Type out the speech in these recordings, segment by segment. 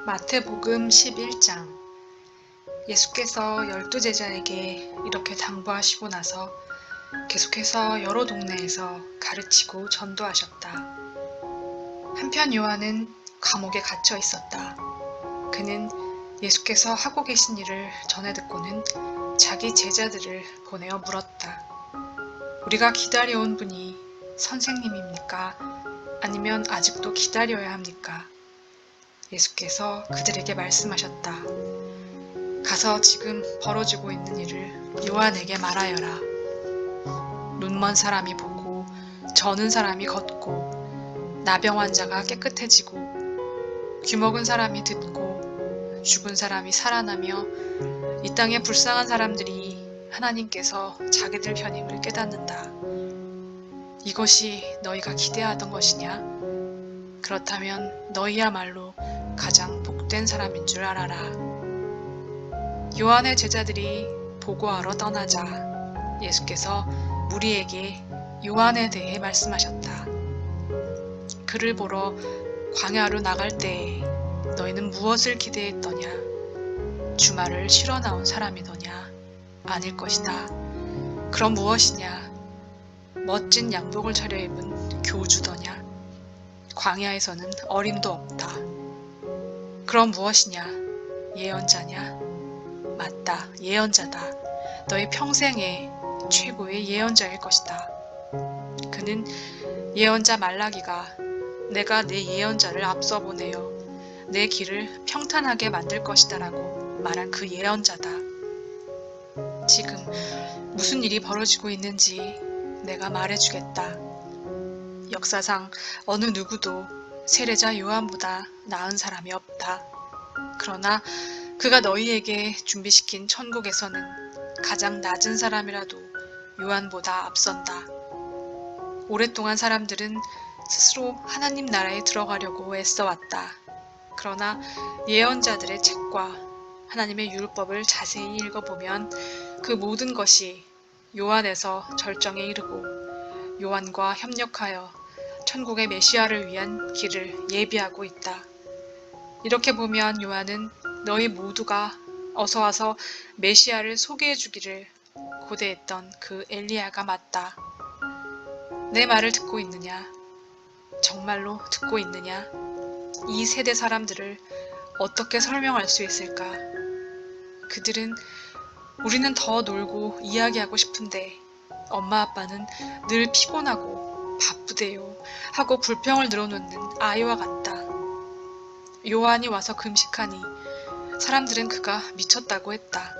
마태복음 11장. 예수께서 12제자에게 이렇게 당부하시고 나서 계속해서 여러 동네에서 가르치고 전도하셨다. 한편 요한은 감옥에 갇혀 있었다. 그는 예수께서 하고 계신 일을 전해 듣고는 자기 제자들을 보내어 물었다. 우리가 기다려온 분이 선생님입니까? 아니면 아직도 기다려야 합니까? 예수께서 그들에게 말씀하셨다. 가서 지금 벌어지고 있는 일을 요한에게 말하여라. 눈먼 사람이 보고 저는 사람이 걷고 나병 환자가 깨끗해지고 귀먹은 사람이 듣고 죽은 사람이 살아나며 이 땅에 불쌍한 사람들이 하나님께서 자기들 편임을 깨닫는다. 이것이 너희가 기대하던 것이냐? 그렇다면 너희야말로 가장 복된 사람인 줄 알아라. 요한의 제자들이 보고하러 떠나자 예수께서 무리에게 요한에 대해 말씀하셨다. 그를 보러 광야로 나갈 때에 너희는 무엇을 기대했더냐? 주말을 쉬러 나온 사람이더냐? 아닐 것이다. 그럼 무엇이냐? 멋진 양복을 차려입은 교주더냐? 광야에서는 어림도 없다. 그럼 무엇이냐? 예언자냐? 맞다. 예언자다. 너희 평생의 최고의 예언자일 것이다. 그는 예언자 말라기가 내가 내 예언자를 앞서 보내어 내 길을 평탄하게 만들 것이다 라고 말한 그 예언자다. 지금 무슨 일이 벌어지고 있는지 내가 말해주겠다. 역사상 어느 누구도 세례자 요한보다 나은 사람이 없다. 그러나 그가 너희에게 준비시킨 천국에서는 가장 낮은 사람이라도 요한보다 앞선다. 오랫동안 사람들은 스스로 하나님 나라에 들어가려고 애써왔다. 그러나 예언자들의 책과 하나님의 율법을 자세히 읽어보면 그 모든 것이 요한에서 절정에 이르고 요한과 협력하여 천국의 메시아를 위한 길을 예비하고 있다. 이렇게 보면 요한은 너희 모두가 어서 와서 메시아를 소개해 주기를 고대했던 그 엘리야가 맞다. 내 말을 듣고 있느냐? 정말로 듣고 있느냐? 이 세대 사람들을 어떻게 설명할 수 있을까? 그들은 우리는 더 놀고 이야기하고 싶은데 엄마 아빠는 늘 피곤하고 바쁘대요 하고 불평을 늘어놓는 아이와 같다. 요한이 와서 금식하니 사람들은 그가 미쳤다고 했다.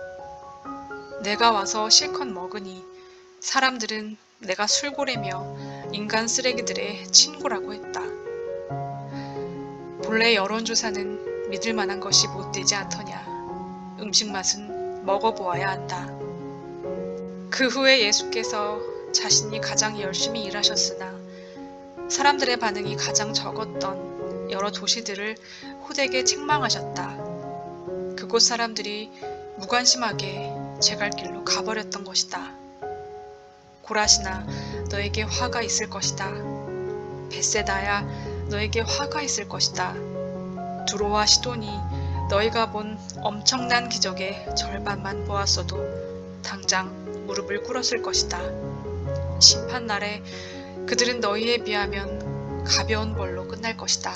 내가 와서 실컷 먹으니 사람들은 내가 술고래며 인간 쓰레기들의 친구라고 했다. 본래 여론조사는 믿을 만한 것이 못되지 않더냐. 음식 맛은 먹어보아야 한다. 그 후에 예수께서 자신이 가장 열심히 일하셨으나 사람들의 반응이 가장 적었던 여러 도시들을 호되게 책망하셨다. 그곳 사람들이 무관심하게 제 갈 길로 가버렸던 것이다. 고라시나 너에게 화가 있을 것이다. 벳세다야 너에게 화가 있을 것이다. 두로와 시돈이 너희가 본 엄청난 기적의 절반만 보았어도 당장 무릎을 꿇었을 것이다. 심판날에 그들은 너희에 비하면 가벼운 벌로 끝날 것이다.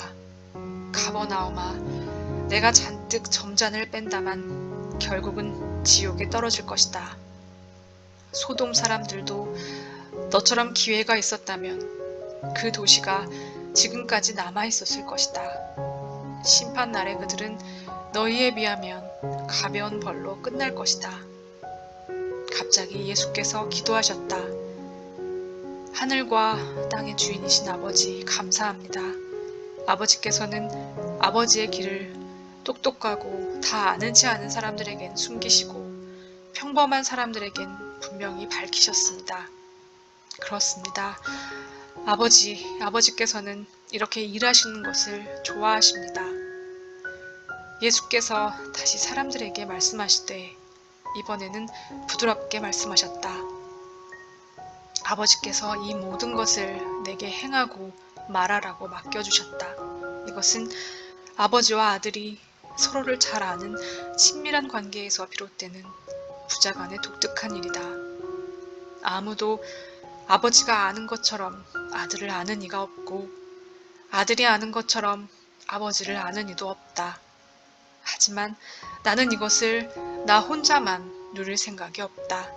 가버나움아, 내가 잔뜩 점잔을 뺀다만 결국은 지옥에 떨어질 것이다. 소돔 사람들도 너처럼 기회가 있었다면 그 도시가 지금까지 남아있었을 것이다. 심판날에 그들은 너희에 비하면 가벼운 벌로 끝날 것이다. 갑자기 예수께서 기도하셨다. 하늘과 땅의 주인이신 아버지 감사합니다. 아버지께서는 아버지의 길을 똑똑하고 다 아는 체 아는 사람들에겐 숨기시고 평범한 사람들에겐 분명히 밝히셨습니다. 그렇습니다. 아버지께서는 이렇게 일하시는 것을 좋아하십니다. 예수께서 다시 사람들에게 말씀하시되 이번에는 부드럽게 말씀하셨다. 아버지께서 이 모든 것을 내게 행하고 말하라고 맡겨주셨다. 이것은 아버지와 아들이 서로를 잘 아는 친밀한 관계에서 비롯되는 부자 간의 독특한 일이다. 아무도 아버지가 아는 것처럼 아들을 아는 이가 없고 아들이 아는 것처럼 아버지를 아는 이도 없다. 하지만 나는 이것을 나 혼자만 누릴 생각이 없다.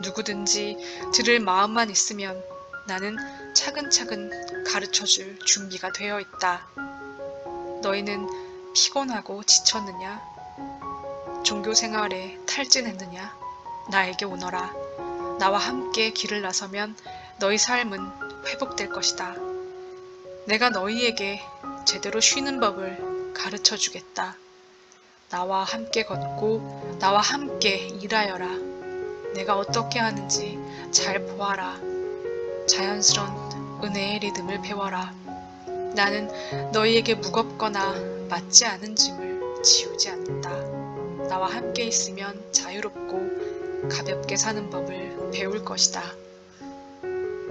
누구든지 들을 마음만 있으면 나는 차근차근 가르쳐줄 준비가 되어 있다. 너희는 피곤하고 지쳤느냐? 종교 생활에 탈진했느냐? 나에게 오너라. 나와 함께 길을 나서면 너희 삶은 회복될 것이다. 내가 너희에게 제대로 쉬는 법을 가르쳐 주겠다. 나와 함께 걷고 나와 함께 일하여라. 내가 어떻게 하는지 잘 보아라. 자연스런 은혜의 리듬을 배워라. 나는 너희에게 무겁거나 맞지 않은 짐을 지우지 않는다. 나와 함께 있으면 자유롭고 가볍게 사는 법을 배울 것이다.